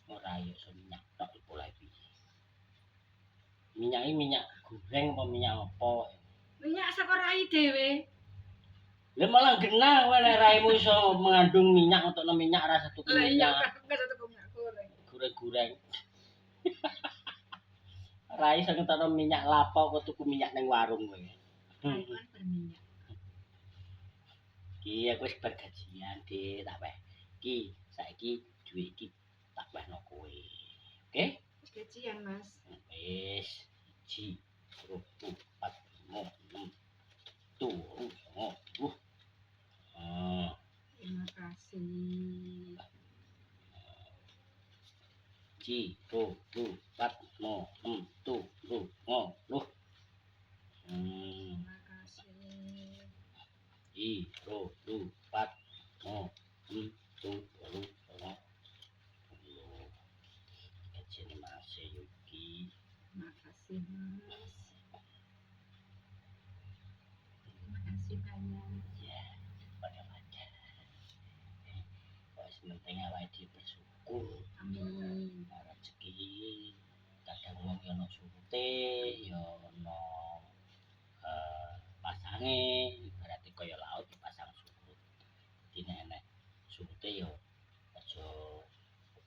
ora yo minyak tok pola piye. Minyak iki minyak goreng apa minyak apa? Minyak saka rai dhewe. Lah malah genah kowe nek raimu iso mengandung minyak untuk minyak rasa tuku Lah iya minyak. kan gak tuku minyak goreng. Goreng-goreng. Rai iso ngetokno minyak lapo kok tuku minyak ning warung kowe. Kan berminyak. Iki aku wis bergajian, Dik, tak weh. Iki saiki duit iki tak wehno kowe. Oke? Wis gajian, Mas. Wis 1 2 3 4 5 6 7 8 Terima kasih. 1 2 3 4 5 6 7 8 Terima kasih. 1 2 4 5 6 7 8 gajian masih Yuki. Terima kasih, Mas. Terima kasih banyak. Ya, wajar-wajar. Wis penting awake dhewe bersyukur. Amin. Rezeki kadang wong yo ono surute, yo ono pasange, berarti kaya laut dipasang surut. Dene nek surute yo aja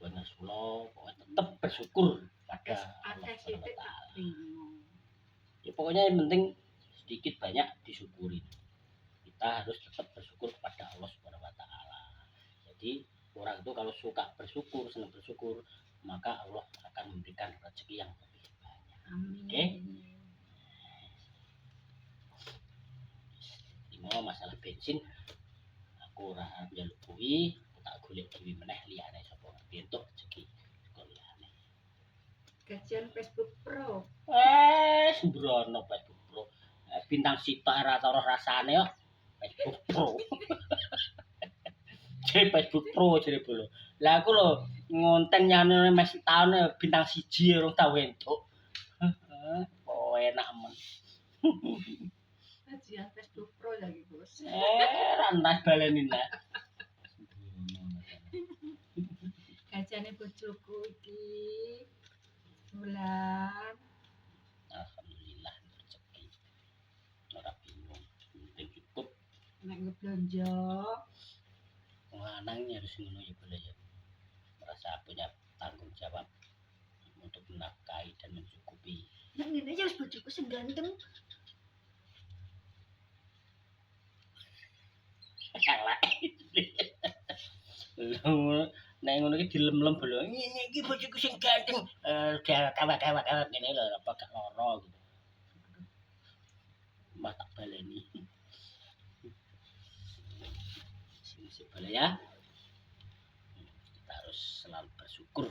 bener sulo, pokoknya tetep bersyukur pada Allah Subhanahu wa taala. Ya pokoknya yang penting sedikit banyak disyukuri. Kita harus tetap bersyukur kepada Allah Subhanahu wa taala. Jadi orang itu kalau suka bersyukur, senang bersyukur, maka Allah akan memberikan rezeki yang lebih banyak. Amin. Oke? Ini masalah bensin, aku ora arep njaluk kuwi, tak golek dhewe meneh liyane sapa ngerti entuk rezeki kok liyane. Gajian Facebook Pro. Sembrono Facebook Pro. Bintang sitok ora tau rasane kok. Facebook Pro. Jadi Facebook Pro jare bolo. Lah aku lho ngonten nyane mes taun bintang 1 urung tau entuk. Heeh, kok enak men. Gajian Facebook Pro lagi, Bos. Rantas baleni lah. Gajiane bojoku iki bulan. Alhamdulillah rezeki. Ora bingung, penting cukup. Nek ngeblonjo. Wong lanang harus ngono ya boleh ya. Merasa punya tanggung jawab untuk menafkahi dan mencukupi. Nek ngene ya wis bojoku sing ganteng. Nek ngono iki dilem-lem bolo. Ngene iki bojoku sing ganteng. Kawak-kawak ngene lho apa gak lara gitu. Mbak tak baleni. Sini boleh ya. Kita harus selalu bersyukur